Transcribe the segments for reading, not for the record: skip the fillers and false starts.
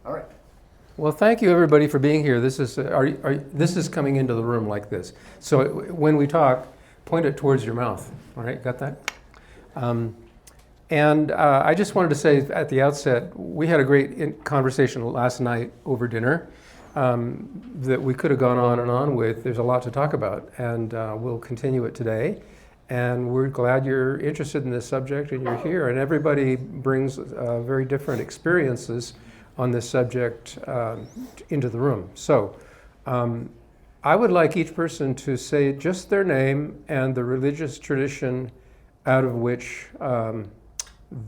All right. Well, thank you everybody for being here. This is this is coming into the room like this. So when we talk, point it towards your mouth. All right, got that? And I just wanted to say at the outset, we had a great conversation last night over dinner that we could have gone on and on with. There's a lot to talk about, and we'll continue it today. And we're glad you're interested in this subject and you're here. And everybody brings very different experiences on this subject into the room. So I would like each person to say just their name and the religious tradition out of which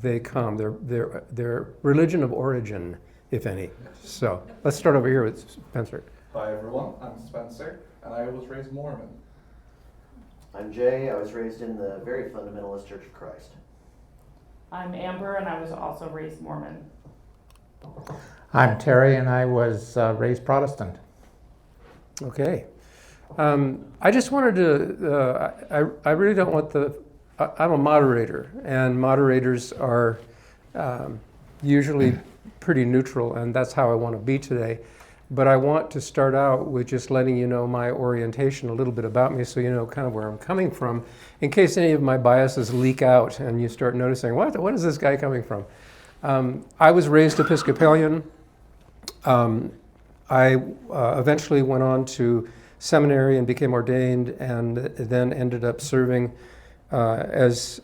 they come, their religion of origin, if any. So let's start over here with Spencer. Hi everyone, I'm Spencer, and I was raised Mormon. I'm Jay. I was raised in the very fundamentalist Church of Christ. I'm Amber, and I was also raised Mormon. I'm Terry, and I was raised Protestant. Okay. I just wanted to, I really don't want I'm a moderator, and moderators are usually pretty neutral, and that's how I want to be today. But I want to start out with just letting you know my orientation, a little bit about me, so you know kind of where I'm coming from, in case any of my biases leak out and you start noticing, what is this guy coming from? I was raised Episcopalian. I eventually went on to seminary and became ordained, and then ended up serving, as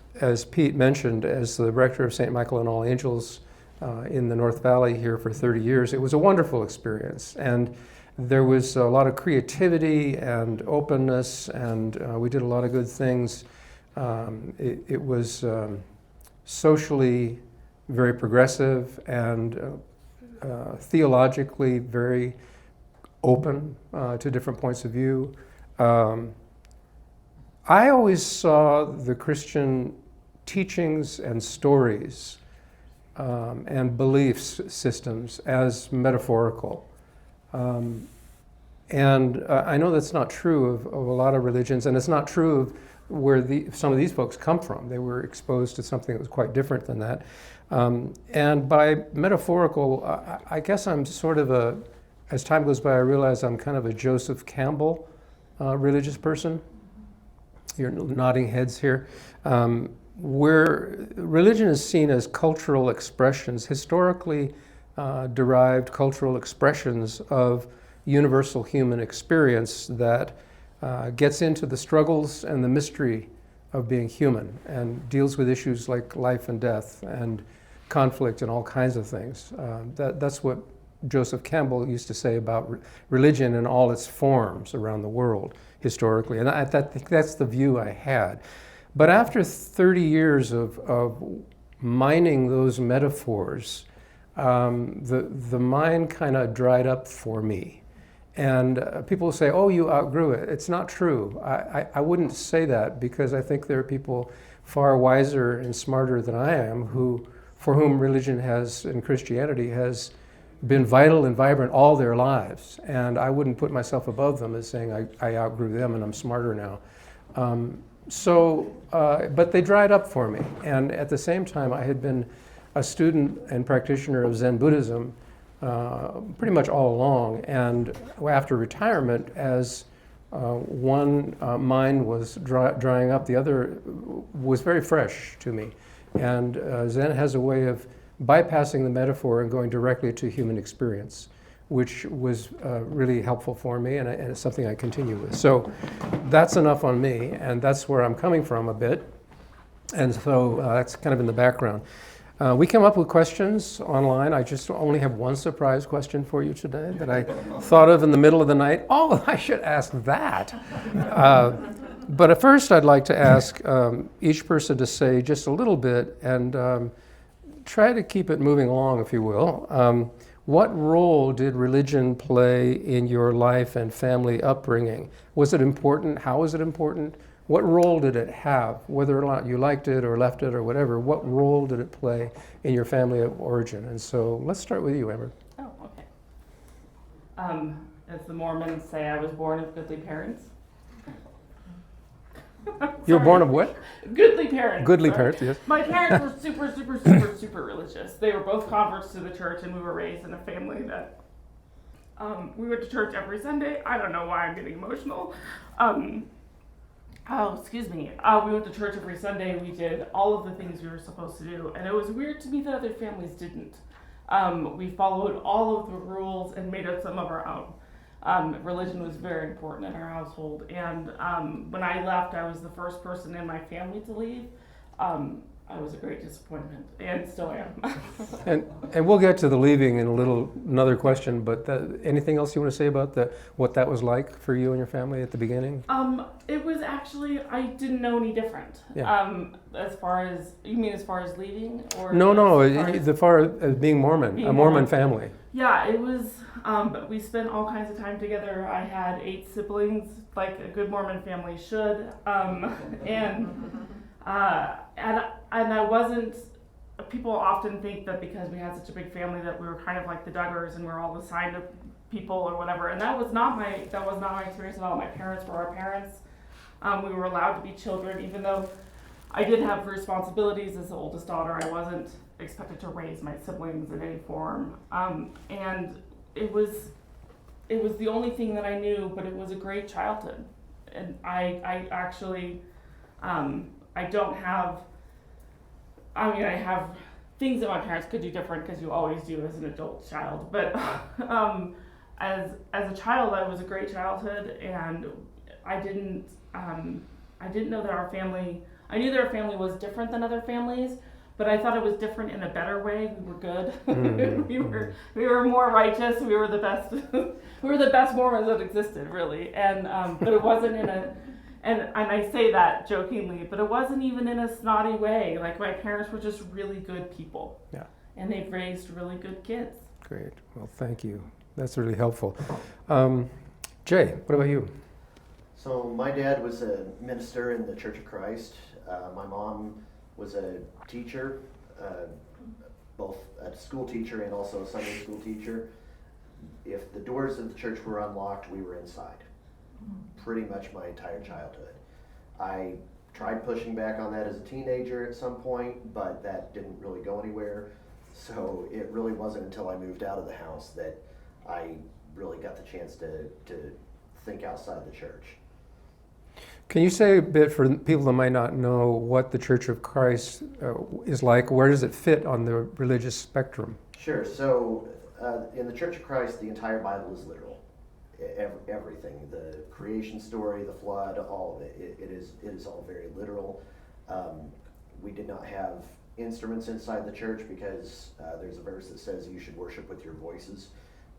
Pete mentioned, as the rector of St. Michael and All Angels in the North Valley here for 30 years. It was a wonderful experience, and there was a lot of creativity and openness, and we did a lot of good things. It was socially very progressive and theologically very open to different points of view. I always saw the Christian teachings and stories and belief systems as metaphorical. And I know that's not true of a lot of religions, and it's not true of where some of these folks come from. They were exposed to something that was quite different than that. And by metaphorical, I guess I'm sort of as time goes by, I realize I'm kind of a Joseph Campbell religious person. You're nodding heads here. Where religion is seen as cultural expressions, historically derived cultural expressions of universal human experience that gets into the struggles and the mystery of being human and deals with issues like life and death and conflict and all kinds of things. That's what Joseph Campbell used to say about religion in all its forms around the world historically, and I think that's the view I had. But after 30 years of mining those metaphors, the mind kind of dried up for me. And people say, oh, you outgrew it. It's not true. I wouldn't say that, because I think there are people far wiser and smarter than I am for whom religion and Christianity has been vital and vibrant all their lives. And I wouldn't put myself above them as saying I outgrew them and I'm smarter now. But they dried up for me. And at the same time, I had been a student and practitioner of Zen Buddhism pretty much all along. And after retirement, as one mind was drying up, the other was very fresh to me. And Zen has a way of bypassing the metaphor and going directly to human experience, which was really helpful for me, and it's something I continue with. So that's enough on me, and that's where I'm coming from a bit. And so that's kind of in the background. We came up with questions online. I just only have one surprise question for you today that I thought of in the middle of the night. Oh, I should ask that. But at first, I'd like to ask each person to say just a little bit and try to keep it moving along, if you will. What role did religion play in your life and family upbringing? Was it important? How was it important? What role did it have? Whether or not you liked it or left it or whatever, what role did it play in your family of origin? And so let's start with you, Amber. Oh, okay. As the Mormons say, I was born of goodly parents. You were Sorry. born of what? Goodly parents. Goodly Sorry. parents, yes. My parents were super religious. They were both converts to the church, and we were raised in a family that we went to church every Sunday. I don't know why I'm getting emotional. Excuse me. We went to church every Sunday. We did all of the things we were supposed to do, and it was weird to me that other families didn't. We followed all of the rules and made up some of our own. Religion was very important in our household, and when I left, I was the first person in my family to leave. I was a great disappointment, and still am. And we'll get to the leaving in another question, but anything else you want to say about what that was like for you and your family at the beginning? It was actually, I didn't know any different. Yeah. As far as leaving, or No, as far as being Mormon, Being a Mormon Mormon. family. Yeah, it was. We spent all kinds of time together. I had 8 siblings, like a good Mormon family should, and I wasn't. People often think that because we had such a big family that we were kind of like the Duggars and we're all assigned to people or whatever. And that was not my experience at all. My parents were our parents. We were allowed to be children, even though I did have responsibilities as the oldest daughter. I wasn't expected to raise my siblings in any form. And it was the only thing that I knew, but it was a great childhood. And I actually, I don't have, I have things that my parents could do different, because you always do as an adult child. But as a child, I was a great childhood, and I didn't know that our family, I knew that our family was different than other families, but I thought it was different in a better way. We were good. Mm-hmm. we were more righteous. We were the best. We were the best Mormons that existed, really. And but it wasn't in a, and I say that jokingly, but it wasn't even in a snotty way. Like, my parents were just really good people. Yeah. And they've raised really good kids. Great. Well, thank you. That's really helpful. Jay, what about you? So my dad was a minister in the Church of Christ. My mom was a teacher, both a school teacher and also a Sunday school teacher. If the doors of the church were unlocked, we were inside. Pretty much my entire childhood. I tried pushing back on that as a teenager at some point, but that didn't really go anywhere. So it really wasn't until I moved out of the house that I really got the chance to think outside the church. Can you say a bit, for people that might not know, what the Church of Christ is like? Where does it fit on the religious spectrum? Sure. So in the Church of Christ, the entire Bible is literal. Everything, the creation story, the flood, all of it, it is all very literal. We did not have instruments inside the church because there's a verse that says you should worship with your voices.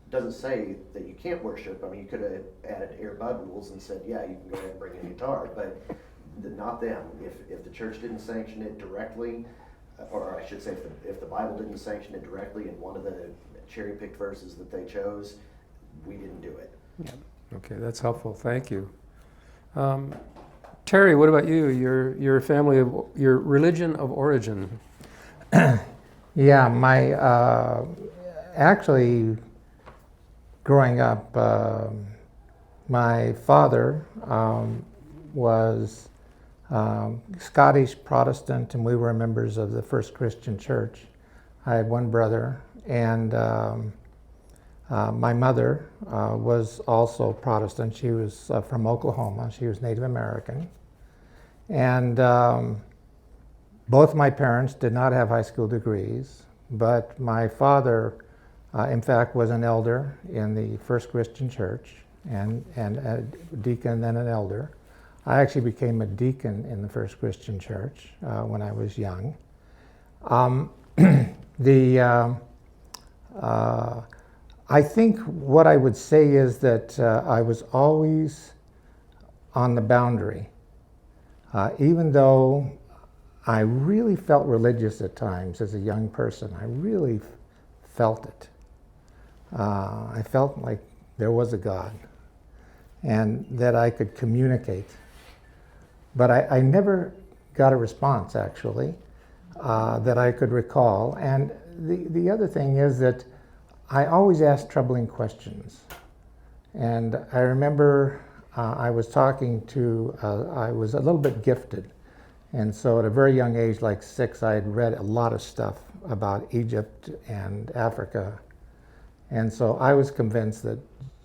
It doesn't say that you can't worship. I mean, you could have added Airbud rules and said, yeah, you can go ahead and bring a guitar, but not them. If the church didn't sanction it directly, or I should say if the Bible didn't sanction it directly in one of the cherry-picked verses that they chose, we didn't do it. Yeah. Okay, that's helpful. Thank you. Terry, what about you? Your family of your religion of origin. Yeah, my actually growing up, my father was Scottish Protestant, and we were members of the First Christian Church. I had one brother, and my mother was also Protestant. She was from Oklahoma. She was Native American. And both my parents did not have high school degrees, but my father, in fact, was an elder in the First Christian Church, and a deacon, then an elder. I actually became a deacon in the First Christian Church when I was young. I think what I would say is that I was always on the boundary. Even though I really felt religious at times as a young person, I really felt it. I felt like there was a God and that I could communicate. But I never got a response, actually, that I could recall. And the other thing is that I always asked troubling questions. And I remember I was talking to, I was a little bit gifted. And so at a very young age, like 6, I had read a lot of stuff about Egypt and Africa. And so I was convinced that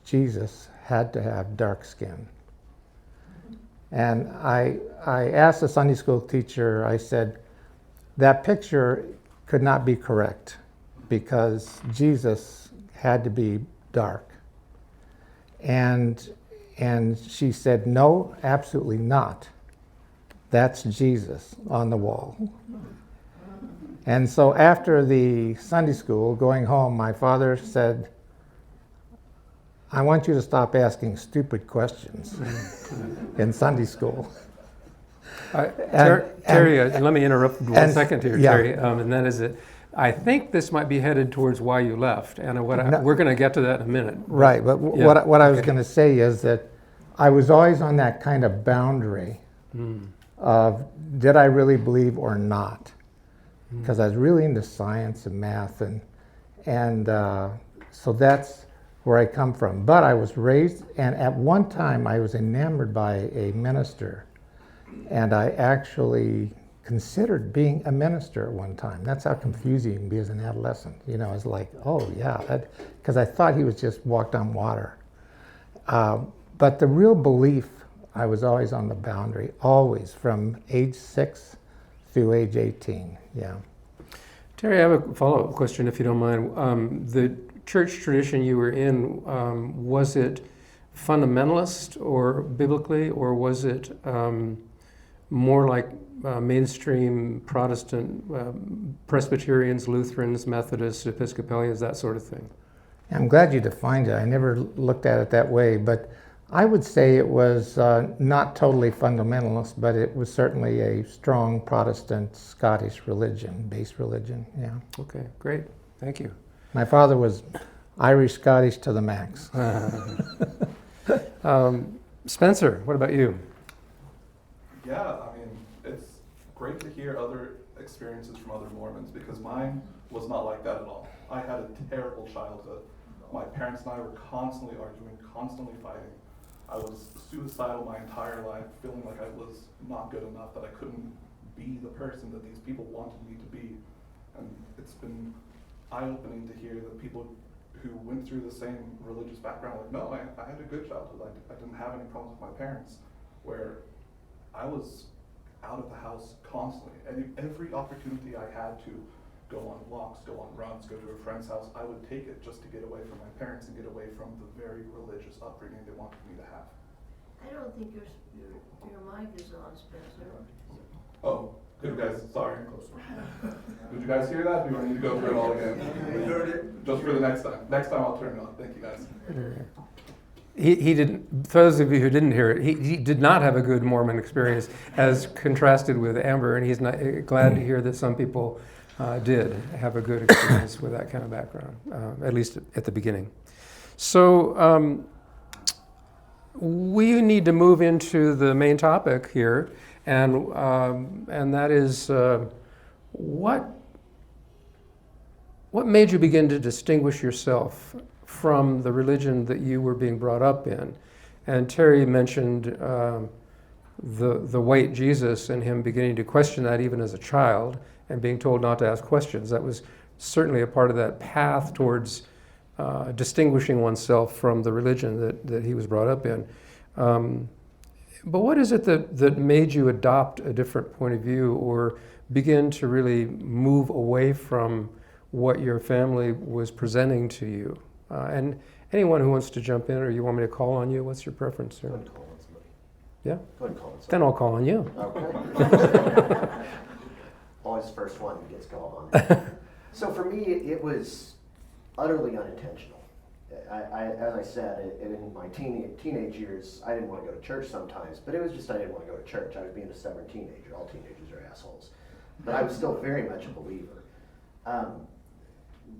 Jesus had to have dark skin. And I asked the Sunday school teacher, I said, that picture could not be correct because Jesus had to be dark. And she said, no, absolutely not. That's Jesus on the wall. And so after the Sunday school, going home, my father said, I want you to stop asking stupid questions in Sunday school. Terry, let me interrupt one second here, yeah. Terry, and that is that I think this might be headed towards why you left, and we're going to get to that in a minute. Right, but yeah. what I was going to say is that I was always on that kind of boundary of did I really believe or not? Because I was really into science and math, and so that's where I come from. But I was raised, and at one time I was enamored by a minister, and I actually considered being a minister at one time. That's how confusing you can be as an adolescent. You know, it's like, oh yeah, because I thought he was just walked on water. But the real belief, I was always on the boundary, always from age 6 through age 18, yeah. Terry, I have a follow-up question, if you don't mind. The church tradition you were in, was it fundamentalist or biblically, or was it more like mainstream Protestant, Presbyterians, Lutherans, Methodists, Episcopalians, that sort of thing? I'm glad you defined it. I never looked at it that way, but I would say it was not totally fundamentalist, but it was certainly a strong Protestant Scottish religion, based religion, yeah. Okay, great, thank you. My father was Irish Scottish to the max. Spencer, what about you? Yeah, I mean, it's great to hear other experiences from other Mormons because mine was not like that at all. I had a terrible childhood. My parents and I were constantly arguing, constantly fighting. I was suicidal my entire life, feeling like I was not good enough, that I couldn't be the person that these people wanted me to be. And it's been eye-opening to hear that people who went through the same religious background, like, no, I had a good childhood. I didn't have any problems with my parents, where I was out of the house constantly. Every opportunity I had to go on walks, go on runs, go to a friend's house, I would take it just to get away from my parents and get away from the very religious upbringing they wanted me to have. I don't think your mic is on, Spencer. Oh, good guys, sorry. Did you guys hear that? Do we need to go through it all again? We heard it. Just for the next time. Next time I'll turn it on. Thank you guys. He didn't, for those of you who didn't hear it, he did not have a good Mormon experience as contrasted with Amber, and he's not glad to hear that some people did have a good experience with that kind of background, at least at the beginning. So we need to move into the main topic here, and that is what made you begin to distinguish yourself from the religion that you were being brought up in? And Terry mentioned the white Jesus and him beginning to question that even as a child and being told not to ask questions. That was certainly a part of that path towards distinguishing oneself from the religion that he was brought up in. But what is it that made you adopt a different point of view or begin to really move away from what your family was presenting to you? And anyone who wants to jump in, or you want me to call on you, what's your preference? Go ahead and call on somebody. Yeah? Go ahead and call on somebody. Then I'll call on you. Okay. Always the first one who gets called on. So for me, it was utterly unintentional. As I said, in my teenage years, I didn't want to go to church sometimes, but it was just I didn't want to go to church. I was being a stubborn teenager. All teenagers are assholes. But I was still very much a believer.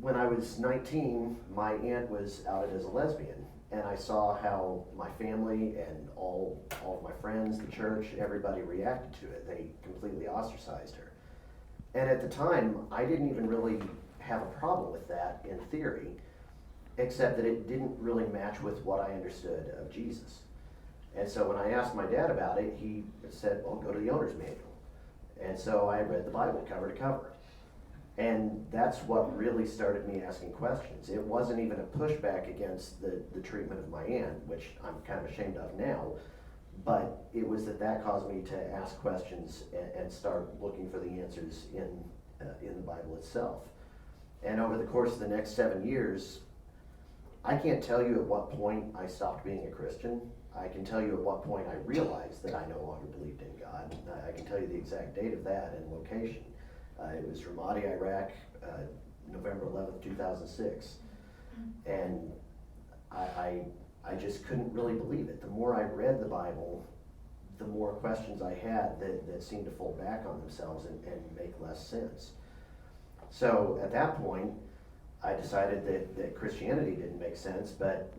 When I was 19, my aunt was outed as a lesbian, and I saw how my family and all of my friends, the church, everybody reacted to it. They completely ostracized her. And at the time, I didn't even really have a problem with that in theory, except that it didn't really match with what I understood of Jesus. And so when I asked my dad about it, he said, well, go to the owner's manual. And so I read the Bible cover to cover. And that's what really started me asking questions. It wasn't even a pushback against the treatment of my aunt, which I'm kind of ashamed of now, but it was that caused me to ask questions and start looking for the answers in the Bible itself. And over the course of the next 7 years, I can't tell you at what point I stopped being a Christian. I can tell you at what point I realized that I no longer believed in God. I can tell you the exact date of that and location. It was Ramadi, Iraq, November 11th, 2006. And I just couldn't really believe it. The more I read the Bible, the more questions I had that seemed to fall back on themselves and make less sense. So at that point, I decided that Christianity didn't make sense, but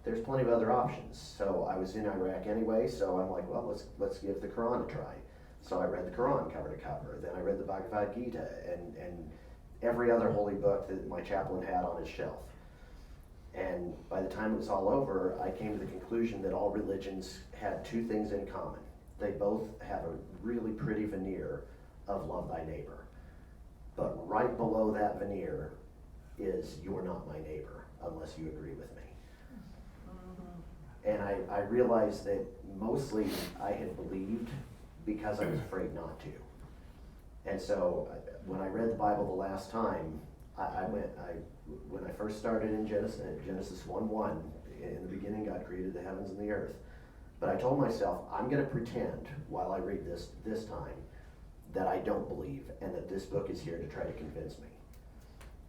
there's plenty of other options. So I was in Iraq anyway, so I'm like, well, let's give the Quran a try. So I read the Quran cover to cover. Then I read the Bhagavad Gita and every other holy book that my chaplain had on his shelf. And by the time it was all over, I came to the conclusion that all religions had two things in common. They both have a really pretty veneer of love thy neighbor. But right below that veneer is you're not my neighbor unless you agree with me. And I realized that mostly I had believed because I was afraid not to. And so when I read the Bible the last time, when I first started in Genesis 1:1, in the beginning God created the heavens and the earth. But I told myself, I'm going to pretend while I read this time that I don't believe and that this book is here to try to convince me.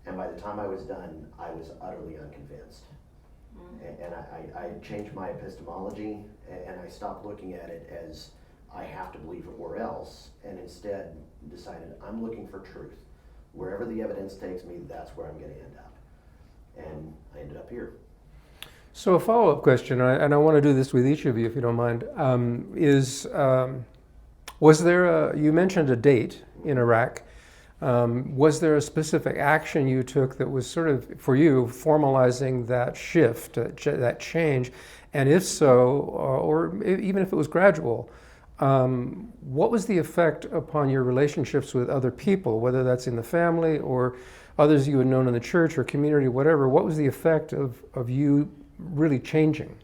And by the time I was done, I was utterly unconvinced. And I changed my epistemology, and I stopped looking at it as I have to believe it or else, and instead decided I'm looking for truth. Wherever the evidence takes me, that's where I'm going to end up. And I ended up here. So a follow-up question, and I want to do this with each of you if you don't mind, was there you mentioned a date in Iraq. Was there a specific action you took that was sort of, for you, formalizing that shift, that change? And if so, or even if it was gradual, what was the effect upon your relationships with other people, whether that's in the family or others you had known in the church or community, whatever? What was the effect of you really changing?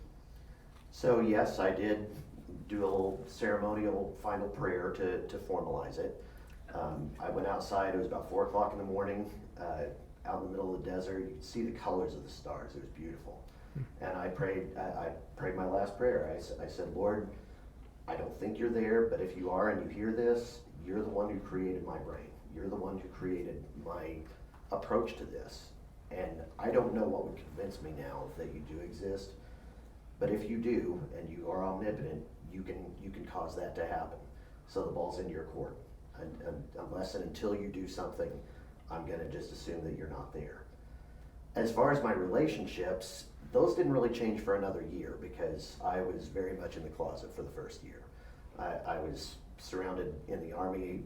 So yes, I did do a little ceremonial final prayer to formalize it. I went outside, it was about 4 o'clock in the morning, out in the middle of the desert. You could see the colors of the stars, it was beautiful. And I prayed my last prayer. I said, Lord, I don't think you're there, but if you are and you hear this, you're the one who created my brain. You're the one who created my approach to this. And I don't know what would convince me now that you do exist, but if you do, and you are omnipotent, you can cause that to happen. So the ball's in your court. And unless and until you do something, I'm going to just assume that you're not there. As far as my relationships, those didn't really change for another year because I was very much in the closet for the first year. I was surrounded in the army,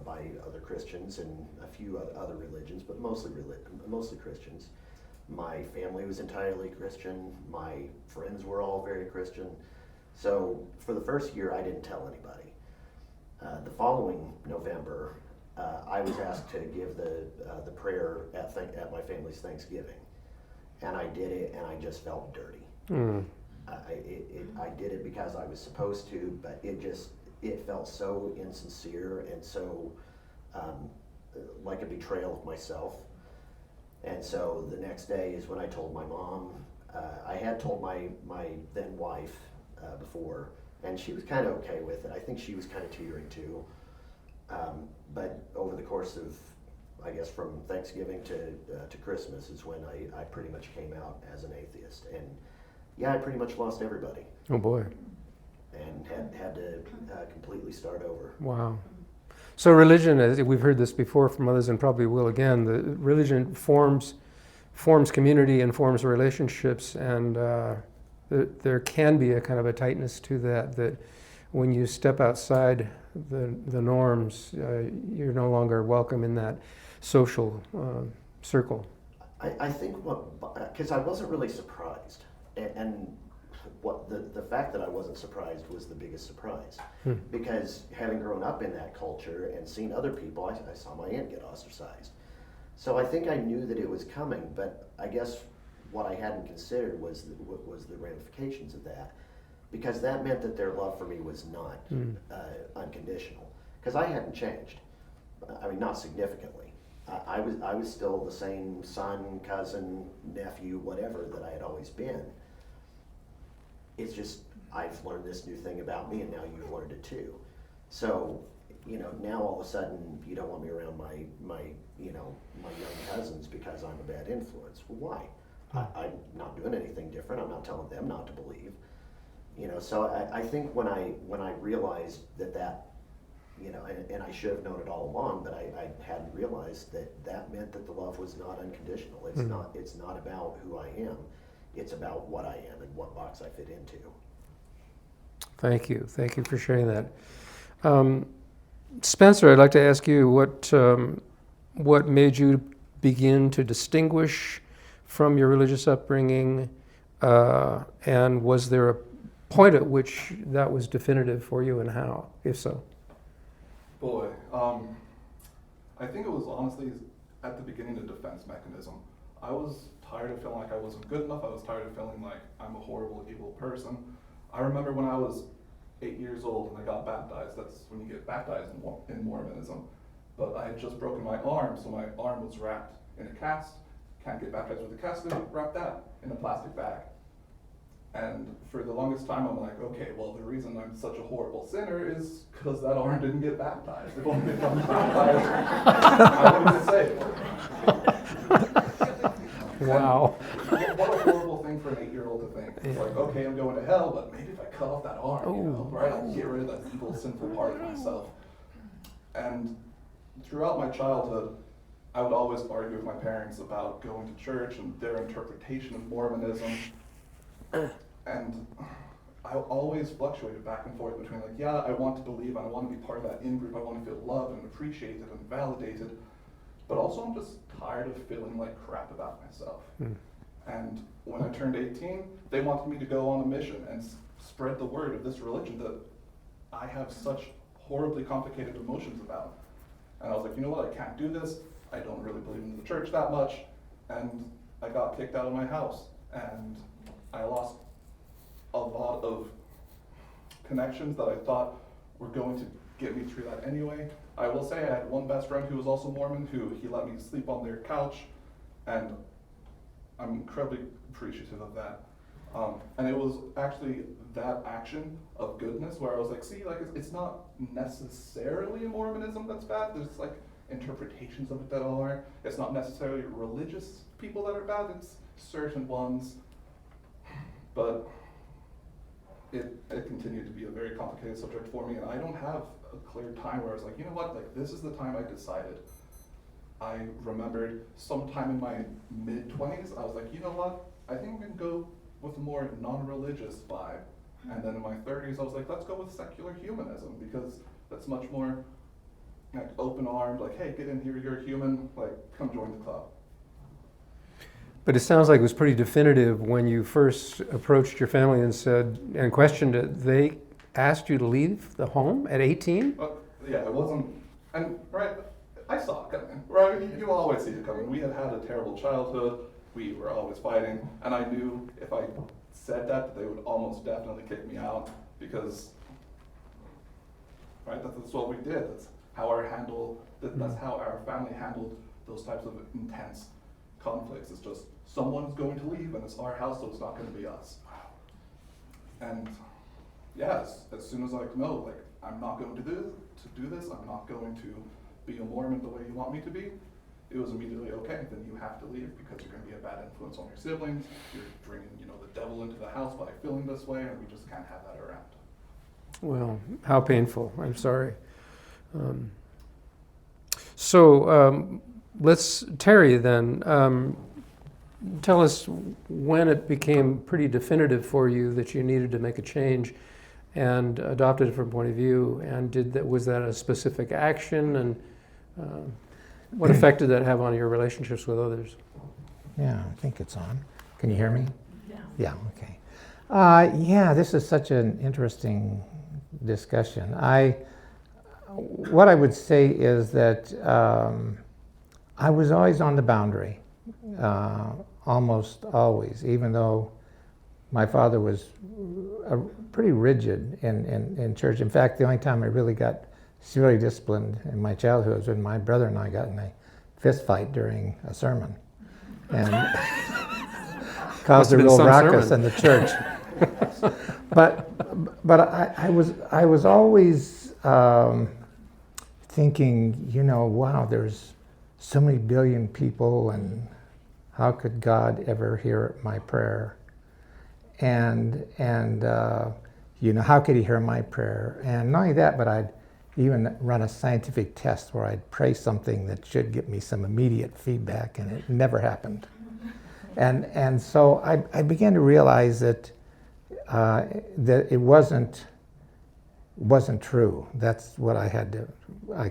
by other Christians and a few other religions, but mostly Christians. My family was entirely Christian. My friends were all very Christian. So for the first year, I didn't tell anybody. The following November, I was asked to give the prayer at my family's Thanksgiving, and I did it, and I just felt dirty. I did it because I was supposed to, but it felt so insincere and so like a betrayal of myself. And so the next day is when I told my mom. I had told my then wife before, and she was kind of okay with it. I think she was kind of teetering too. But over the course of, I guess, from Thanksgiving to Christmas is when I pretty much came out as an atheist. And yeah, I pretty much lost everybody. Oh boy. And had to completely start over. Wow. So religion, as we've heard this before from others and probably will again, the religion forms community and forms relationships, and there can be a kind of a tightness to that when you step outside the norms, you're no longer welcome in that social circle. I think because I wasn't really surprised, and the fact that I wasn't surprised was the biggest surprise. Because having grown up in that culture and seen other people, I saw my aunt get ostracized. So I think I knew that it was coming, but I guess what I hadn't considered was the ramifications of that. Because that meant that their love for me was not unconditional. Because I hadn't changed. I mean, not significantly. I was still the same son, cousin, nephew, whatever that I had always been. It's just, I've learned this new thing about me, and now you've learned it too. So, now all of a sudden you don't want me around my young cousins because I'm a bad influence. Well, why? I'm not doing anything different. I'm not telling them not to believe. So I think when I realized that and I should have known it all along, but I hadn't realized that meant that the love was not unconditional. It's not about who I am. It's about what I am and what box I fit into. Thank you for sharing that. Spencer, I'd like to ask you what made you begin to distinguish from your religious upbringing, and was there a point at which that was definitive for you, and how, if so? Boy, I think it was honestly at the beginning a defense mechanism. I was tired of feeling like I wasn't good enough. I was tired of feeling like I'm a horrible, evil person. I remember when I was 8 years old and I got baptized. That's when you get baptized in Mormonism. But I had just broken my arm, so my arm was wrapped in a cast. Can't get baptized with a cast, so they wrap that in a plastic bag. And for the longest time, I'm like, okay, well, the reason I'm such a horrible sinner is because that arm didn't get baptized. If only it got baptized, I wouldn't get saved. Wow. What a horrible thing for an 8-year-old to think. It's like, okay, I'm going to hell, but maybe if I cut off that arm, right, I'll get rid of that evil, sinful part of myself. And throughout my childhood, I would always argue with my parents about going to church and their interpretation of Mormonism. And I always fluctuated back and forth between like, yeah, I want to believe, I want to be part of that in-group, I want to feel loved and appreciated and validated, but also I'm just tired of feeling like crap about myself. And when I turned 18, they wanted me to go on a mission and spread the word of this religion that I have such horribly complicated emotions about. And I was like, you know what, I can't do this, I don't really believe in the church that much, and I got kicked out of my house. And I lost a lot of connections that I thought were going to get me through that anyway. I will say I had one best friend who was also Mormon, who he let me sleep on their couch, and I'm incredibly appreciative of that. And it was actually that action of goodness where I was like, see, like it's not necessarily Mormonism that's bad. There's like interpretations of it that are. It's not necessarily religious people that are bad. It's certain ones. But it continued to be a very complicated subject for me, and I don't have a clear time where I was like, you know what, like this is the time I decided. I remembered sometime in my mid-20s, I was like, you know what, I think I'm gonna go with a more non-religious vibe. And then in my 30s, I was like, let's go with secular humanism, because that's much more like open-armed, like, hey, get in here, you're a human, like, come join the club. But it sounds like it was pretty definitive when you first approached your family and questioned it. They asked you to leave the home at 18? Yeah, it wasn't, and right, I saw it coming, right? You always see it coming. We had a terrible childhood. We were always fighting, and I knew if I said that they would almost definitely kick me out because, right? That's what we did. That's how that's how our family handled those types of intense conflicts. It's just someone's going to leave, and it's our house, so it's not going to be us. And yes, as soon as like no, like I'm not going to do this. I'm not going to be a Mormon the way you want me to be. It was immediately okay. Then you have to leave because you're going to be a bad influence on your siblings. You're bringing, the devil into the house by feeling this way, and we just can't have that around. Well, how painful. I'm sorry. So let's, Terry, then, tell us when it became pretty definitive for you that you needed to make a change and adopt a different point of view, and was that a specific action, and what effect did that have on your relationships with others? Yeah, I think it's on. Can you hear me? Yeah. Yeah, okay. Yeah, this is such an interesting discussion. What I would say is that I was always on the boundary, almost always, even though my father was pretty rigid in church. In fact, the only time I really got severely disciplined in my childhood was when my brother and I got in a fist fight during a sermon, and caused a real ruckus in the church. but I was always thinking, wow, there's so many billion people, and how could God ever hear my prayer? And how could He hear my prayer? And not only that, but I'd even run a scientific test where I'd pray something that should give me some immediate feedback, and it never happened. And so I began to realize that it wasn't true. That's what I had to.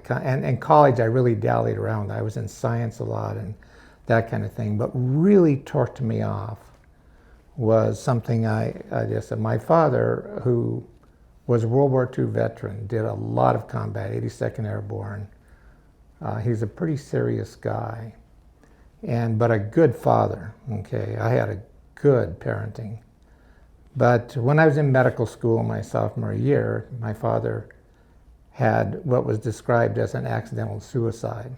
And in college, I really dallied around. I was in science a lot and that kind of thing. But really torqued me off was something I just said. My father, who was a World War II veteran, did a lot of combat, 82nd Airborne. He's a pretty serious guy, but a good father. Okay, I had a good parenting. But when I was in medical school my sophomore year, my father had what was described as an accidental suicide.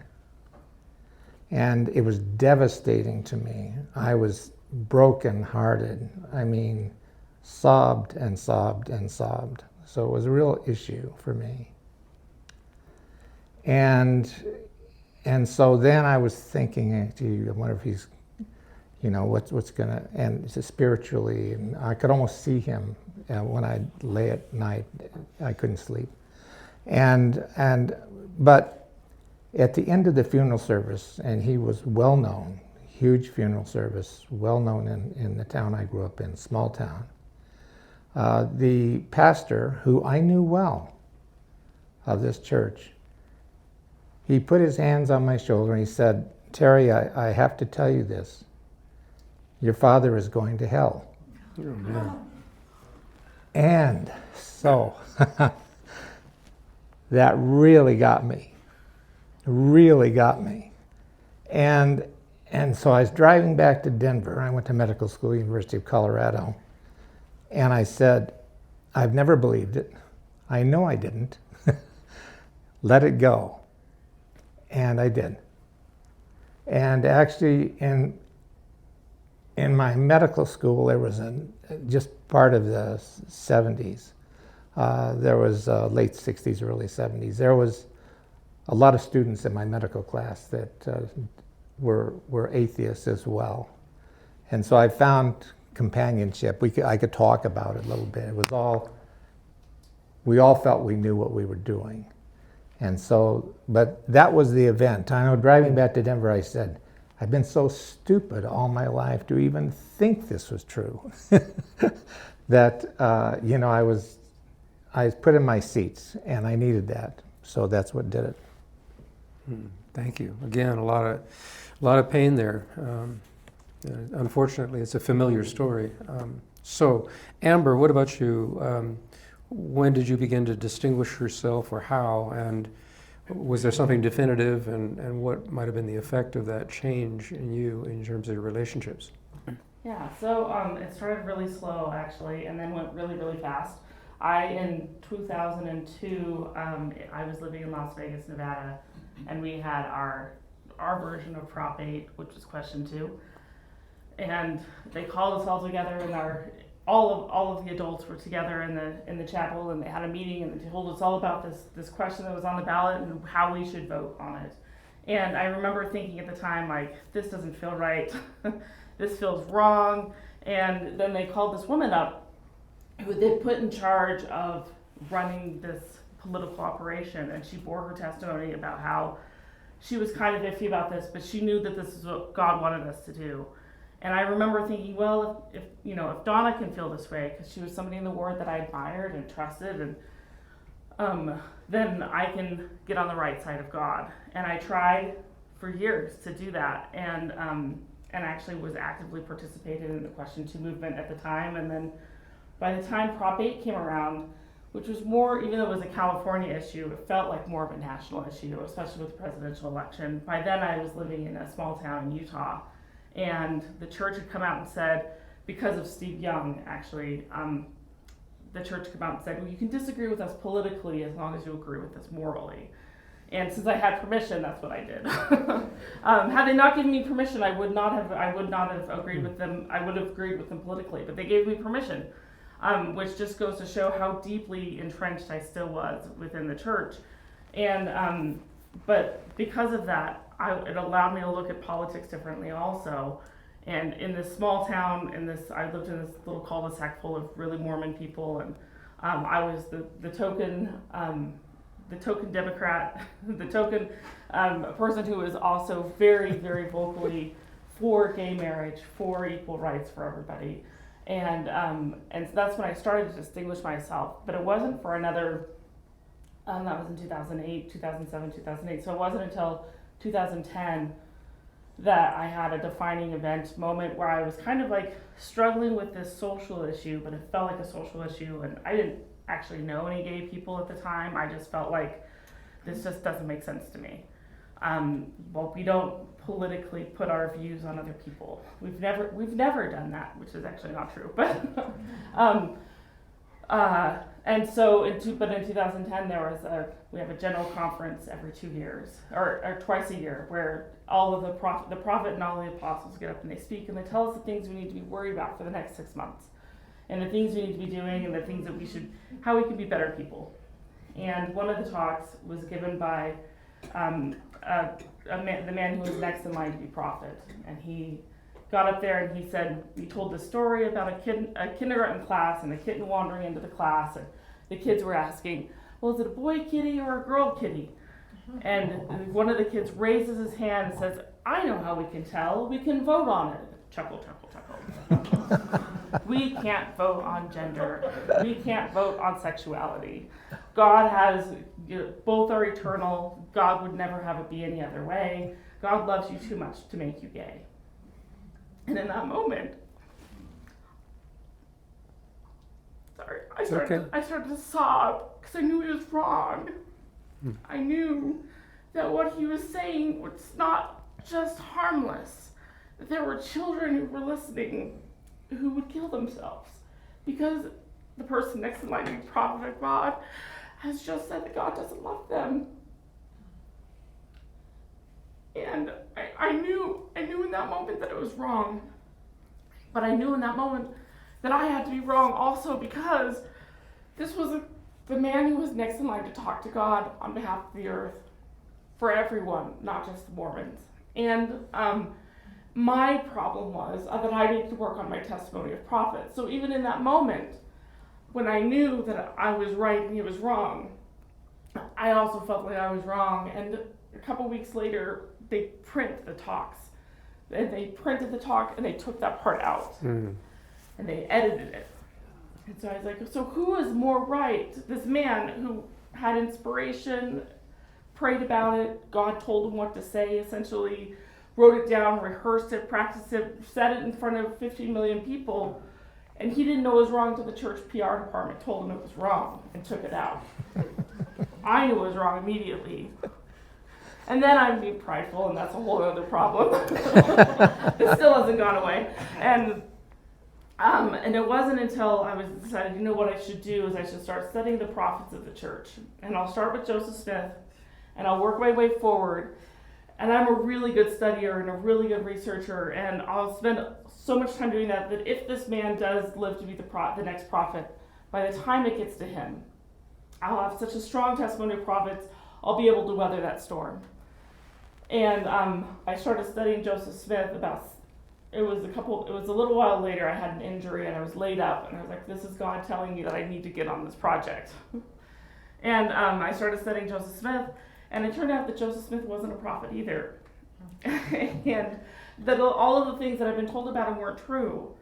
And it was devastating to me. I was broken-hearted. I mean, sobbed and sobbed and sobbed. So it was a real issue for me. And so then I was thinking, gee, I wonder if he's, what's gonna, and spiritually, and I could almost see him when I lay at night. I couldn't sleep. But at the end of the funeral service, and he was well known, huge funeral service, well known in the town I grew up in, small town. The pastor, who I knew well, of this church, he put his hands on my shoulder and he said, "Terry, I have to tell you this. Your father is going to hell." Oh, man. And so that really got me. And so I was driving back to Denver. I went to medical school, University of Colorado. And I said, "I've never believed it. I know I didn't. Let it go." And I did. And actually, in my medical school, there was just part of the 70s. There was late 60s, early 70s. There was a lot of students in my medical class that were atheists as well. And so I found companionship. I could talk about it a little bit. It was we all felt we knew what we were doing. And so, but that was the event. I know driving back to Denver, I said, I've been so stupid all my life to even think this was true. That, I was put in my seats, and I needed that. So that's what did it. Thank you. Again, a lot of pain there. Unfortunately, it's a familiar story. So, Amber, what about you? When did you begin to distinguish yourself, or how? And was there something definitive, and what might have been the effect of that change in you in terms of your relationships? Yeah, so it started really slow actually, and then went really, really fast. In 2002, I was living in Las Vegas, Nevada, and we had our version of Prop 8, which was question 2. And they called us all together, and all of the adults were together in the chapel, and they had a meeting, and they told us all about this question that was on the ballot and how we should vote on it. And I remember thinking at the time, like, this doesn't feel right. This feels wrong. And then they called this woman up who they put in charge of running this political operation, and she bore her testimony about how she was kind of iffy about this, but she knew that this is what God wanted us to do. And I remember thinking, well, if Donna can feel this way, because she was somebody in the ward that I admired and trusted, and then I can get on the right side of God. And I tried for years to do that, and actually was actively participating in the Question 2 movement at the time, and then By the time Prop 8 came around, which was more, even though it was a California issue, it felt like more of a national issue, especially with the presidential election. By then I was living in a small town in Utah, and the church had come out and said, because of Steve Young, actually, the church came out and said, well, you can disagree with us politically as long as you agree with us morally. And since I had permission, that's what I did. Had they not given me permission, I would not have agreed with them. I would have agreed with them politically, but they gave me permission. Which just goes to show how deeply entrenched I still was within the church. And but because of that, it allowed me to look at politics differently also. And in this small town, I lived in this little cul-de-sac full of really Mormon people, and I was the token Democrat, the token person who was also very, very vocally for gay marriage, for equal rights for everybody. And so that's when I started to distinguish myself. But it wasn't for another, that was in 2008, 2007, 2008. So it wasn't until 2010 that I had a defining event moment where I was kind of like struggling with this social issue, but it felt like a social issue. And I didn't actually know any gay people at the time. I just felt like this just doesn't make sense to me. Well, we don't politically put our views on other people. We've never done that, which is actually not true. But and so in 2010 we have a general conference every 2 years or twice a year where all of the prophet and all the apostles get up and they speak and they tell us the things we need to be worried about for the next 6 months and the things we need to be doing and the things that how we can be better people. And one of the talks was given by the man who was next in line to be prophet, and he got up there and he told the story about a kindergarten class and a kitten wandering into the class, and the kids were asking, well, is it a boy kitty or a girl kitty? And one of the kids raises his hand and says, I know how we can tell, we can vote on it. Chuckle, chuckle, chuckle. We can't vote on gender. We can't vote on sexuality. God has, both are eternal. God would never have it be any other way. God loves you too much to make you gay. And in that moment, I started to sob because I knew he was wrong. I knew that what he was saying was not just harmless, that there were children who were listening who would kill themselves because the person next in line to be prophet of God has just said that God doesn't love them. And I knew in that moment that it was wrong. But I knew in that moment that I had to be wrong also because this was the man who was next in line to talk to God on behalf of the earth for everyone, not just the Mormons. And my problem was that I needed to work on my testimony of prophet. So even in that moment, when I knew that I was right and he was wrong, I also felt like I was wrong. And a couple weeks later, they print the talks. And they printed the talk and they took that part out. And they edited it. And so I was like, so who is more right? This man who had inspiration, prayed about it, God told him what to say, essentially wrote it down, rehearsed it, practiced it, said it in front of 50 million people, and he didn't know it was wrong until the church PR department told him it was wrong and took it out. I knew it was wrong immediately. And then I'm being prideful, and that's a whole other problem. It still hasn't gone away. And it wasn't until I was decided, what I should do is I should start studying the prophets of the church. And I'll start with Joseph Smith, and I'll work my way forward. And I'm a really good studier and a really good researcher, and I'll spend so much time doing that if this man does live to be the next prophet, by the time it gets to him, I'll have such a strong testimony of prophets, I'll be able to weather that storm. And I started studying Joseph Smith it was a little while later, I had an injury and I was laid up, and I was like, this is God telling me that I need to get on this project. And I started studying Joseph Smith, and it turned out that Joseph Smith wasn't a prophet either. And that all of the things that I've been told about him weren't true.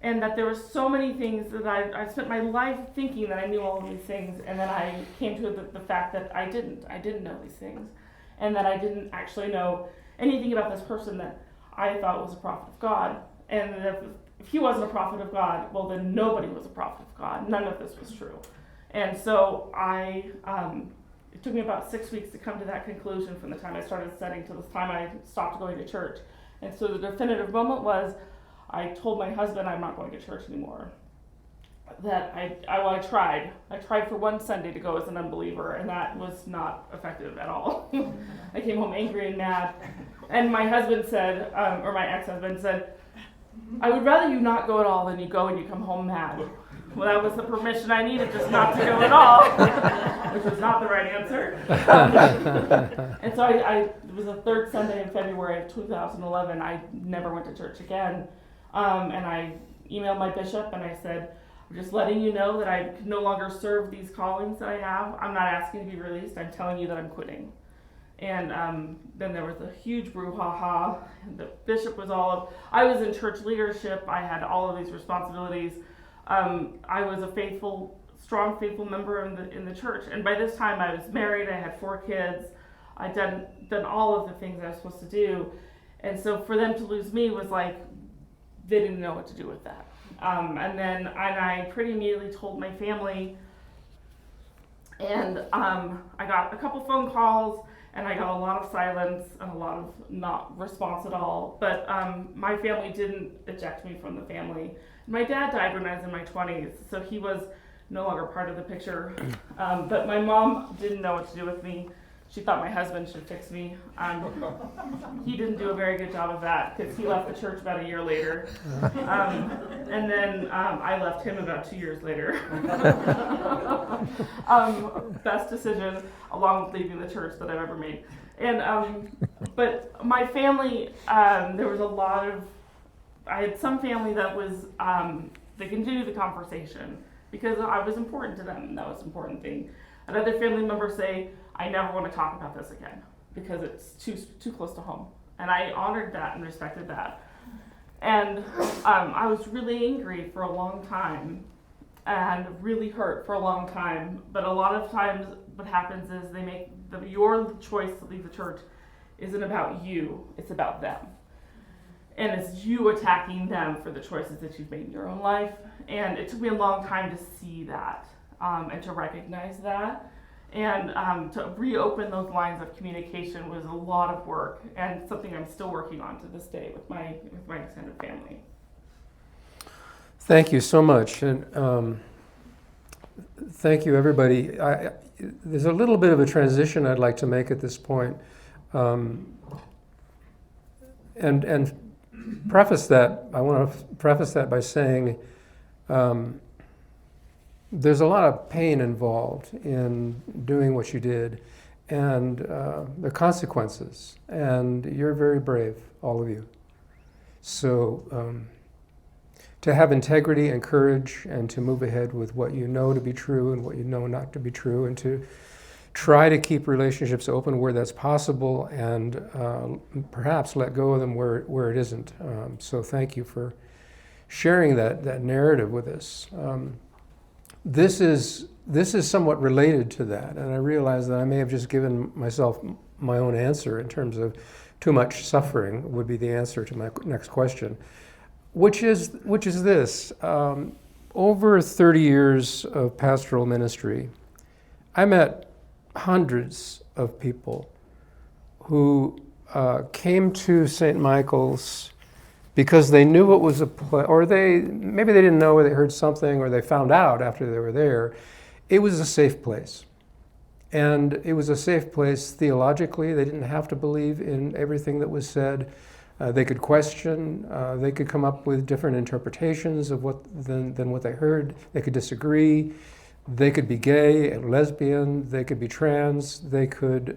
And that there were so many things that I spent my life thinking that I knew all of these things, and then I came to the fact that I didn't know these things. And that I didn't actually know anything about this person that I thought was a prophet of God. And if he wasn't a prophet of God, well, then nobody was a prophet of God. None of this was true. And so it took me about 6 weeks to come to that conclusion from the time I started studying till the time I stopped going to church. And so the definitive moment was, I told my husband I'm not going to church anymore. That I tried. I tried for one Sunday to go as an unbeliever, and that was not effective at all. I came home angry and mad. And my husband said, or my ex-husband said, I would rather you not go at all than you go and you come home mad. Well, that was the permission I needed, just not to go at all, which was not the right answer. And so it was the third Sunday in February of 2011. I never went to church again. And I emailed my bishop and I said, I'm just letting you know that I can no longer serve these callings that I have. I'm not asking to be released. I'm telling you that I'm quitting. And then there was a huge brouhaha. The bishop was I was in church leadership. I had all of these responsibilities. I was a strong, faithful member in the church. And by this time I was married. I had 4 kids. I'd done all of the things I was supposed to do. And so for them to lose me was like, they didn't know what to do with that. And I pretty immediately told my family, and I got a couple phone calls, and I got a lot of silence and a lot of not response at all. But my family didn't eject me from the family. My dad died when I was in my 20s, so he was no longer part of the picture. But my mom didn't know what to do with me. She thought my husband should fix me. He didn't do a very good job of that because he left the church about a year later. And then I left him about 2 years later. Best decision, along with leaving the church, that I've ever made. And but my family, there was a lot of, I had some family that was, they continued the conversation because I was important to them, and that was an important thing. Another family members say, I never want to talk about this again because it's too close to home. And I honored that and respected that. And I was really angry for a long time and really hurt for a long time. But a lot of times what happens is they make your choice to leave the church isn't about you, it's about them. And it's you attacking them for the choices that you've made in your own life. And it took me a long time to see that and to recognize that. And to reopen those lines of communication was a lot of work, and something I'm still working on to this day with my extended family. Thank you so much, and thank you, everybody. There's a little bit of a transition I'd like to make at this point, and preface that. I want to preface that by saying. There's a lot of pain involved in doing what you did, and the consequences. And you're very brave, all of you. So to have integrity and courage, and to move ahead with what you know to be true and what you know not to be true, and to try to keep relationships open where that's possible, and perhaps let go of them where it isn't. So thank you for sharing that narrative with us. This is somewhat related to that, and I realize that I may have just given myself my own answer in terms of too much suffering would be the answer to my next question, which is this. Over 30 years of pastoral ministry, I met hundreds of people who came to St. Michael's because they knew it was a place, or maybe they didn't know, or they heard something, or they found out after they were there. It was a safe place. And it was a safe place theologically. They didn't have to believe in everything that was said. They could question. They could come up with different interpretations of than what they heard. They could disagree. They could be gay and lesbian. They could be trans. They could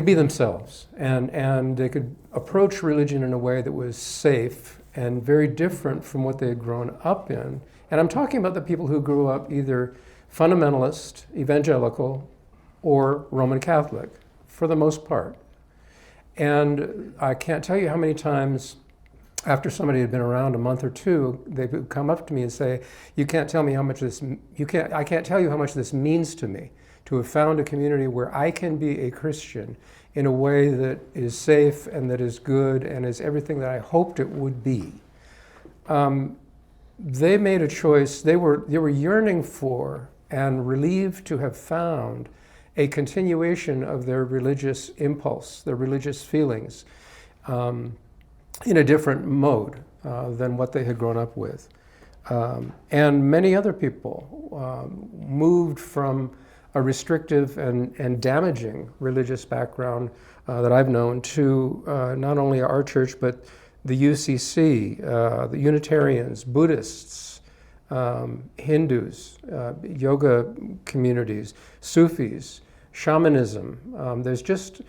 be themselves, and they could approach religion in a way that was safe and very different from what they had grown up in. And I'm talking about the people who grew up either fundamentalist, evangelical, or Roman Catholic, for the most part. And I can't tell you how many times after somebody had been around a month or two, they would come up to me and say, I can't tell you how much this means to me, to have found a community where I can be a Christian in a way that is safe and that is good and is everything that I hoped it would be. they made a choice. They were yearning for and relieved to have found a continuation of their religious impulse, their religious feelings, in a different mode than what they had grown up with. And many other people moved from a restrictive and damaging religious background that I've known to not only our church, but the UCC, the Unitarians, Buddhists, Hindus, yoga communities, Sufis, shamanism. There's just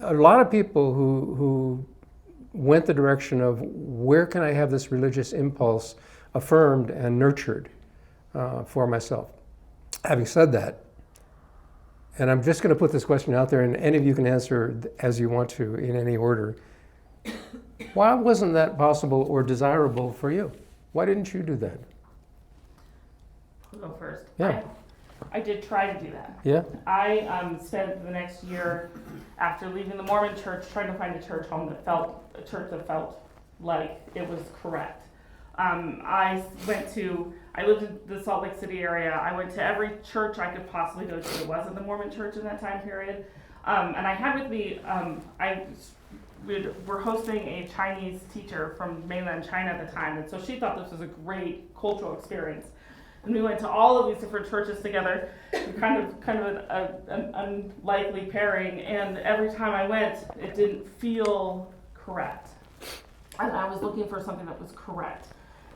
a lot of people who went the direction of where can I have this religious impulse affirmed and nurtured for myself. Having said that, and I'm just going to put this question out there, and any of you can answer as you want to in any order. Why wasn't that possible or desirable for you? Why didn't you do that? I'll go first. Yeah. I did try to do that. Yeah? I spent the next year after leaving the Mormon church trying to find a church home that felt like it was correct. I lived in the Salt Lake City area. I went to every church I could possibly go to that wasn't the Mormon church in that time period. And I had with me, we're hosting a Chinese teacher from mainland China at the time, and so she thought this was a great cultural experience. And we went to all of these different churches together, kind of an unlikely pairing, and every time I went, it didn't feel correct. And I was looking for something that was correct.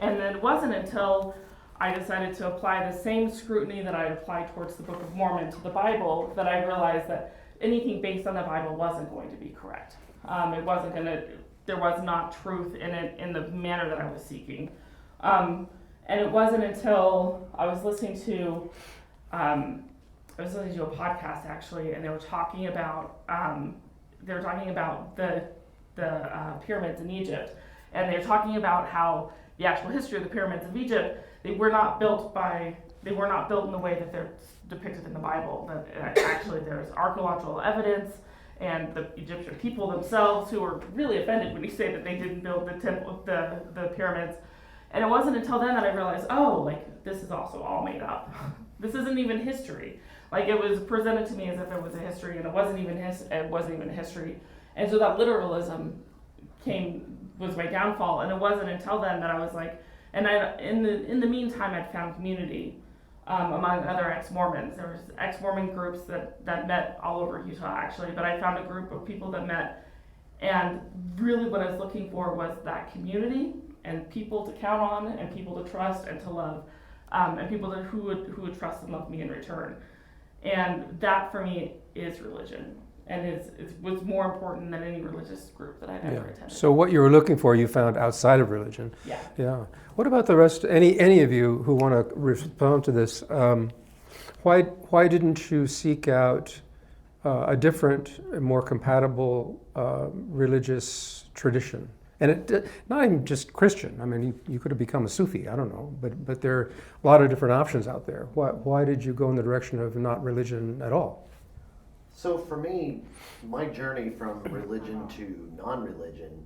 And then it wasn't until I decided to apply the same scrutiny that I applied towards the Book of Mormon to the Bible that I realized that anything based on the Bible wasn't going to be correct. There was not truth in it in the manner that I was seeking. And it wasn't until I was listening to a podcast actually, and they were talking about the pyramids in Egypt, and they're talking about how the actual history of the pyramids of Egypt, they were not built in the way that they're depicted in the Bible. That actually there's archaeological evidence, and the Egyptian people themselves who were really offended when you say that they didn't build the pyramids. And it wasn't until then that I realized, this is also all made up. This isn't even history. Like, it was presented to me as if it was a history, and it wasn't even history. And so that literalism was my downfall. And it wasn't until then that I was like, in the meantime, I'd found community among other ex-Mormons. There was ex-Mormon groups that met all over Utah, actually, but I found a group of people that met, and really what I was looking for was that community and people to count on and people to trust and to love, and people who would trust and love me in return. And that for me is religion, and was more important than any religious group that I've ever attended. So what you were looking for, you found outside of religion. Yeah. Yeah. What about the rest? Any of you who want to respond to this? Why didn't you seek out a different, more compatible religious tradition? And not even just Christian. I mean, you could have become a Sufi. I don't know, but there are a lot of different options out there. Why did you go in the direction of not religion at all? So for me, my journey from religion to non-religion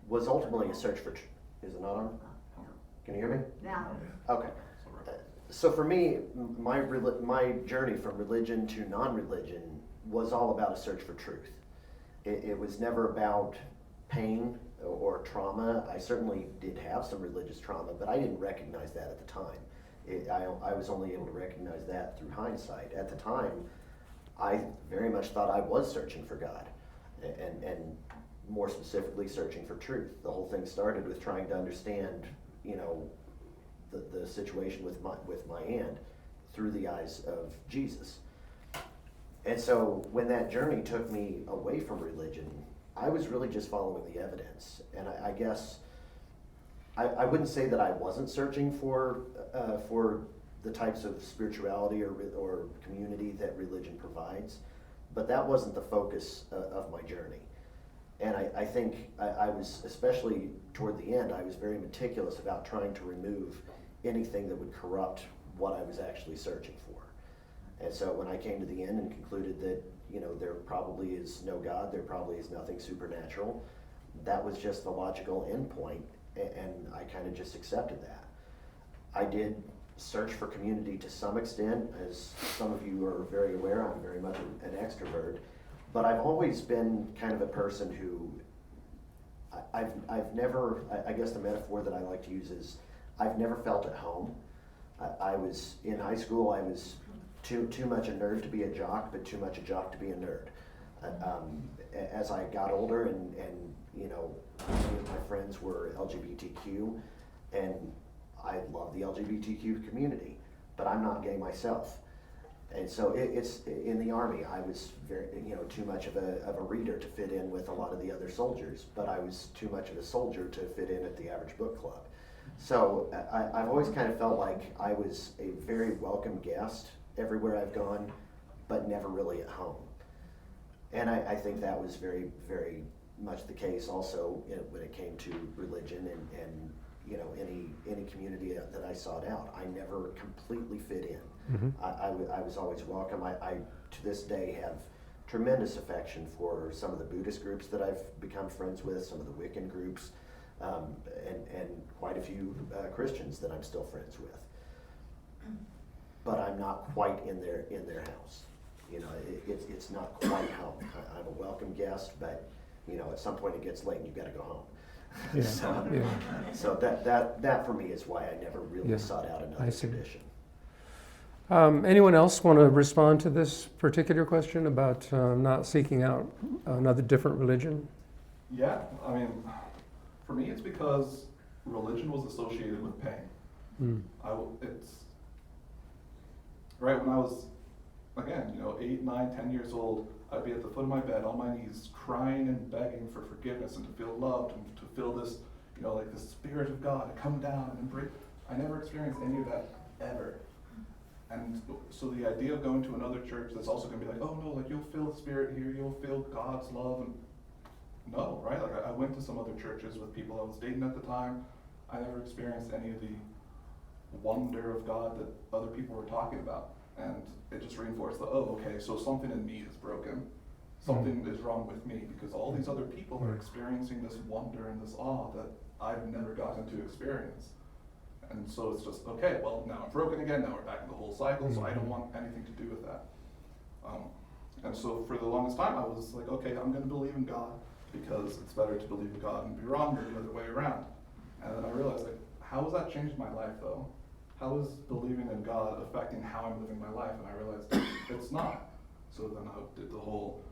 was ultimately a search for. Is it not on? Can you hear me? Now, Okay. So for me, my journey from religion to non-religion was all about a search for truth. It was never about pain or trauma. I certainly did have some religious trauma, but I didn't recognize that at the time. I was only able to recognize that through hindsight. At the time, I very much thought I was searching for God, and more specifically searching for truth. The whole thing started with trying to understand, the situation with my aunt through the eyes of Jesus. And so when that journey took me away from religion, I was really just following the evidence. And I guess I wouldn't say that I wasn't searching for the types of spirituality or community that religion provides, but that wasn't the focus of my journey. And I think I was, especially toward the end, I was very meticulous about trying to remove anything that would corrupt what I was actually searching for. And so when I came to the end and concluded that, there probably is no God, there probably is nothing supernatural, that was just the logical end point. and I kind of just accepted that. I did search for community to some extent. As some of you are very aware, I'm very much an extrovert, but I've always been kind of a person who, I've never, I guess the metaphor that I like to use is, I've never felt at home. I was, in high school, I was too much a nerd to be a jock, but too much a jock to be a nerd. As I got older and you know, many of my friends were LGBTQ, and I love the LGBTQ community, but I'm not gay myself. And so it's in the Army, I was very, you know, too much of a reader to fit in with a lot of the other soldiers, but I was too much of a soldier to fit in at the average book club. So I've always kind of felt like I was a very welcome guest everywhere I've gone, but never really at home. And I think that was very, very much the case also when it came to religion and you know, any community that I sought out. I never completely fit in. Mm-hmm. I was always welcome. I to this day have tremendous affection for some of the Buddhist groups that I've become friends with, some of the Wiccan groups, and quite a few Christians that I'm still friends with. But I'm not quite in their house. You know, it's not quite home. I'm a welcome guest, but you know, at some point it gets late and you've got to go home. Yeah. So that for me is why I never really sought out I another see. tradition. Anyone else want to respond to this particular question about not seeking out another different religion? Yeah, I mean, for me, it's because religion was associated with pain. Mm. It's right when I was, again, you know, 8, 9, 10 years old. I'd be at the foot of my bed on my knees, crying and begging for forgiveness and to feel loved and to feel this, you know, like the Spirit of God to come down and embrace. I never experienced any of that ever. And so the idea of going to another church that's also going to be like, oh no, like you'll feel the Spirit here, you'll feel God's love, and no, right? Like I went to some other churches with people I was dating at the time. I never experienced any of the wonder of God that other people were talking about. And it just reinforced the, oh, okay, so something in me is broken. Something is wrong with me because all these other people are experiencing this wonder and this awe that I've never gotten to experience. And so it's just, okay, well, now I'm broken again, now we're back in the whole cycle, so I don't want anything to do with that. And so for the longest time, I was like, okay, I'm going to believe in God because it's better to believe in God and be wrong than the other way around. And then I realized, like, how has that changed my life, though? How is believing in God affecting how I'm living my life? And I realized it's not. So then I did the whole,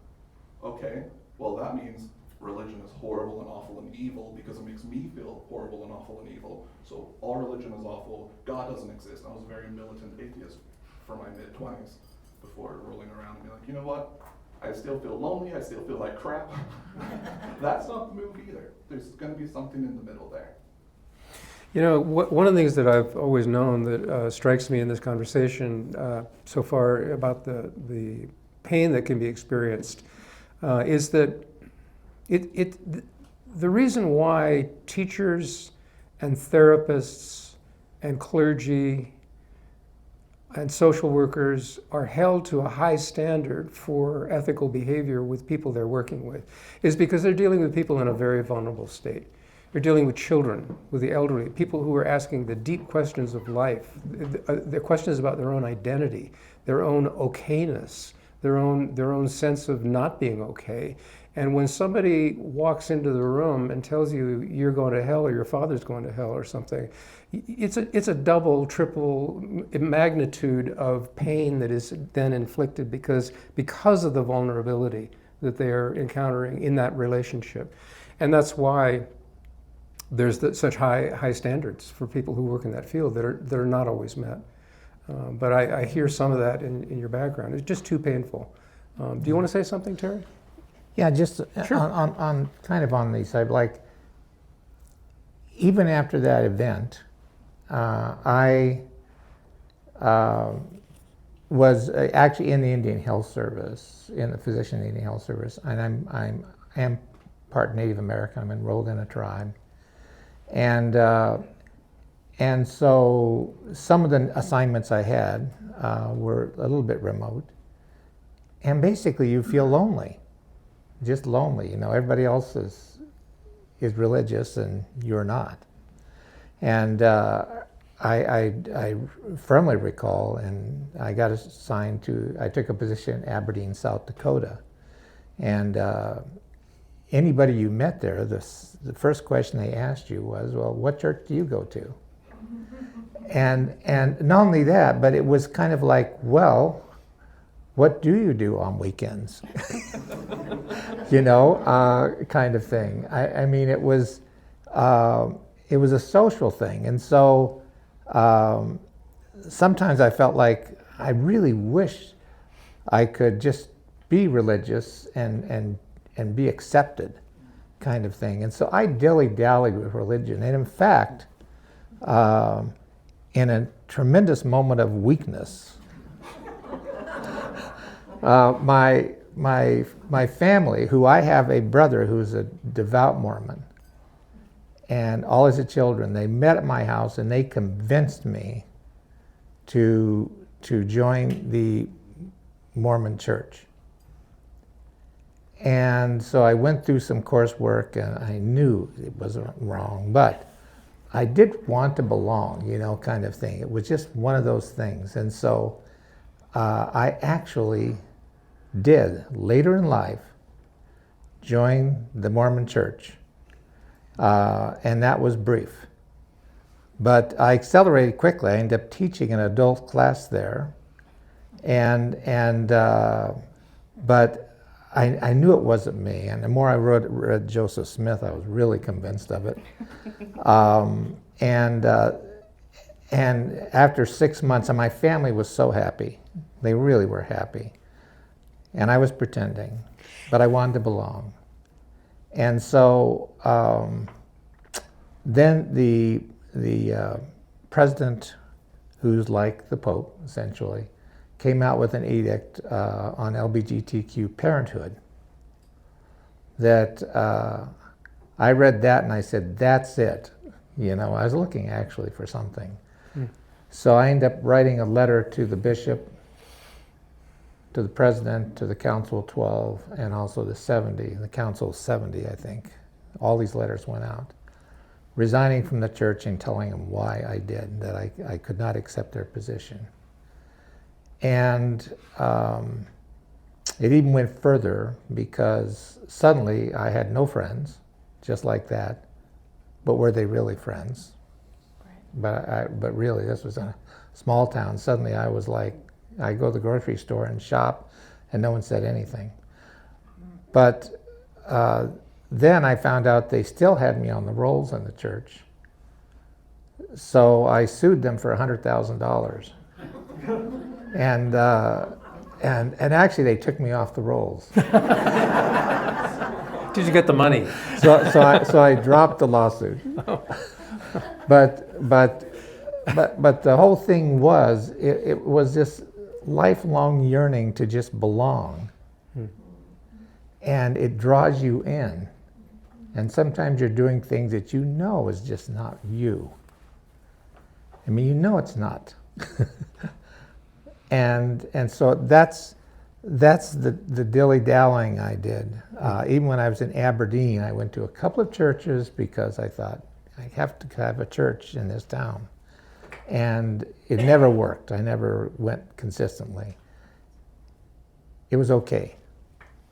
okay, well, that means religion is horrible and awful and evil because it makes me feel horrible and awful and evil. So all religion is awful. God doesn't exist. I was a very militant atheist for my mid-20s before rolling around and being like, you know what? I still feel lonely. I still feel like crap. That's not the move either. There's going to be something in the middle there. You know, one of the things that I've always known that strikes me in this conversation so far about the pain that can be experienced is that the reason why teachers and therapists and clergy and social workers are held to a high standard for ethical behavior with people they're working with is because they're dealing with people in a very vulnerable state. You're dealing with children, with the elderly, people who are asking the deep questions of life, the questions about their own identity, their own okayness, their own sense of not being okay. And when somebody walks into the room and tells you you're going to hell or your father's going to hell or something, it's a double, triple magnitude of pain that is then inflicted because of the vulnerability that they're encountering in that relationship. And that's why there's such high standards for people who work in that field that are not always met. But I hear some of that in your background. It's just too painful. Do you want to say something, Terry? Yeah, just Sure. on kind of on the side, like even after that event, I was actually in the Indian Health Service, in the physician in the Indian Health Service, and I am part Native American. I'm enrolled in a tribe, and so some of the assignments I had were a little bit remote, and basically you feel lonely. Just lonely, you know. Everybody else is religious and you're not. And I firmly recall, and I got assigned to, I took a position in Aberdeen, South Dakota. And anybody you met there, the first question they asked you was, well, what church do you go to? And not only that, but it was kind of like, well, what do you do on weekends? You know, kind of thing. I mean, it was a social thing. And so sometimes I felt like I really wish I could just be religious and be accepted, kind of thing. And so I dilly-dallied with religion. And in fact, in a tremendous moment of weakness, my family, who I have a brother who's a devout Mormon, and all his children, they met at my house and they convinced me to join the Mormon church. And so I went through some coursework and I knew it wasn't wrong, but I did want to belong, you know, kind of thing. It was just one of those things. And so I actually did, later in life, join the Mormon church. And that was brief. But I accelerated quickly. I ended up teaching an adult class there. But I knew it wasn't me. And the more I read Joseph Smith, I was really convinced of it. And after 6 months, and my family was so happy. They really were happy. And I was pretending, but I wanted to belong. And so then the president, who's like the Pope, essentially, came out with an edict on LGBTQ parenthood that I read that and I said, that's it. You know, I was looking actually for something. So I ended up writing a letter to the bishop, to the president, to the Council of 12, and also the 70, the Council of 70, I think. All these letters went out, resigning from the church and telling them why I did, that I could not accept their position. And it even went further because suddenly I had no friends, just like that, but were they really friends? Right. But really, this was a small town. Suddenly I was like, I go to the grocery store and shop, and no one said anything. But then I found out they still had me on the rolls in the church. So I sued them for $100,000. And actually they took me off the rolls. Did you get the money? So I dropped the lawsuit. But the whole thing was, it was this lifelong yearning to just belong. And it draws you in. And sometimes you're doing things that you know is just not you. I mean, you know it's not. And so that's the dilly-dallying I did. Even when I was in Aberdeen, I went to a couple of churches because I thought, I have to have a church in this town. And it never worked. I never went consistently. It was okay.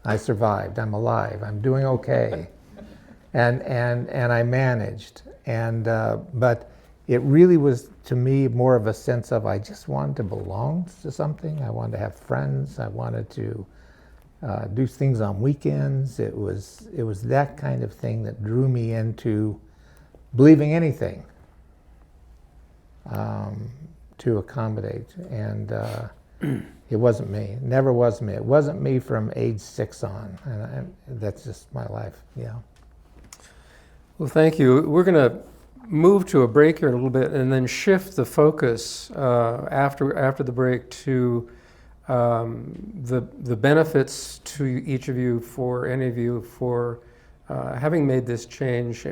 I survived. I'm alive. I'm doing okay. And I managed. But it really was, to me, more of a sense of I just wanted to belong to something. I wanted to have friends. I wanted to do things on weekends. It was that kind of thing that drew me into believing anything to accommodate. And it wasn't me. It never was me. It wasn't me from age 6 on. And that's just my life, yeah. Well, thank you. We're going to move to a break here in a little bit and then shift the focus after the break to the benefits to each of you, for any of you, for having made this change,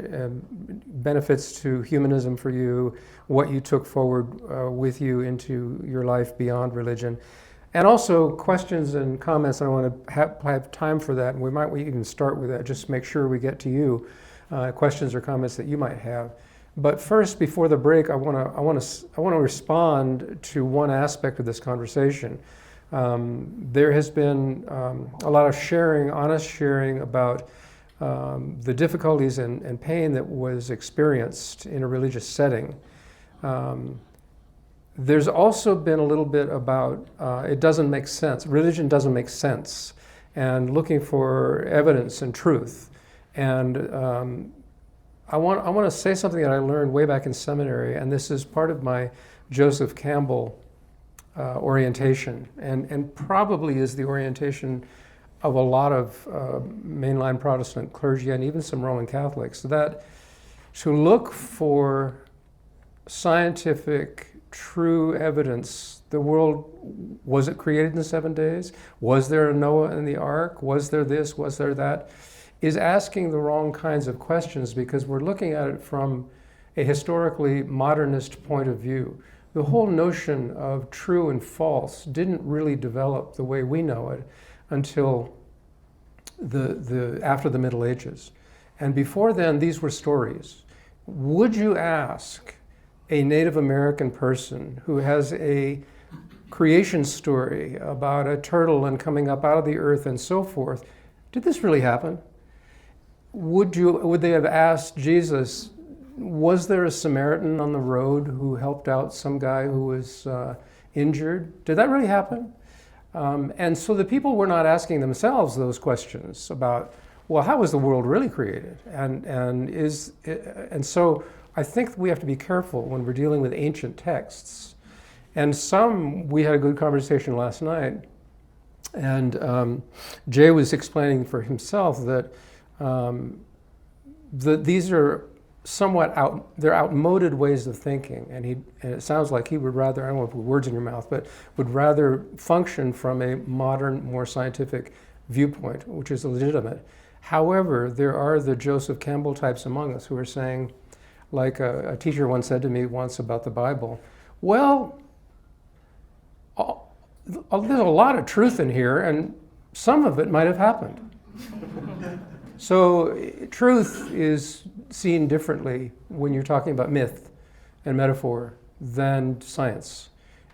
benefits to humanism for you, what you took forward with you into your life beyond religion, and also questions and comments. I want to have time for that, and we might even start with that, just make sure we get to you, questions or comments that you might have. But first, before the break, I want to respond to one aspect of this conversation. There has been a lot of sharing, honest sharing about the difficulties and pain that was experienced in a religious setting. There's also been a little bit about it doesn't make sense. Religion doesn't make sense, and looking for evidence and truth. And I want to say something that I learned way back in seminary, and this is part of my Joseph Campbell orientation, and probably is the orientation of a lot of mainline Protestant clergy and even some Roman Catholics, that to look for scientific, true evidence. The world, was it created in 7 days? Was there a Noah in the ark? Was there this? Was there that? Is asking the wrong kinds of questions, because we're looking at it from a historically modernist point of view. The whole notion of true and false didn't really develop the way we know it until after the Middle Ages. And before then, these were stories. Would you ask a Native American person who has a creation story about a turtle and coming up out of the earth and so forth, did this really happen? Would they have asked Jesus, was there a Samaritan on the road who helped out some guy who was injured? Did that really happen? And so the people were not asking themselves those questions about, well, how was the world really created? And so I think we have to be careful when we're dealing with ancient texts. And we had a good conversation last night, and Jay was explaining for himself that these are somewhat they're outmoded ways of thinking, and it sounds like he would rather, I don't want to put words in your mouth, but would rather function from a modern, more scientific viewpoint, which is legitimate. However, there are the Joseph Campbell types among us who are saying, like a teacher once said to me once about the Bible, well, there's a lot of truth in here, and some of it might have happened. So truth is seen differently when you're talking about myth and metaphor than science.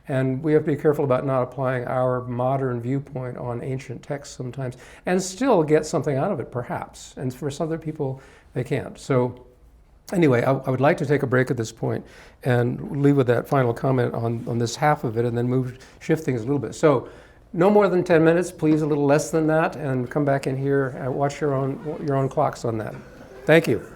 And we have to be careful about not applying our modern viewpoint on ancient texts sometimes, and still get something out of it, perhaps. And for some other people, they can't. So anyway, I would like to take a break at this point and leave with that final comment on this half of it, and then shift things a little bit. So no more than 10 minutes, please, a little less than that, and come back in here and watch your own clocks on that. Thank you.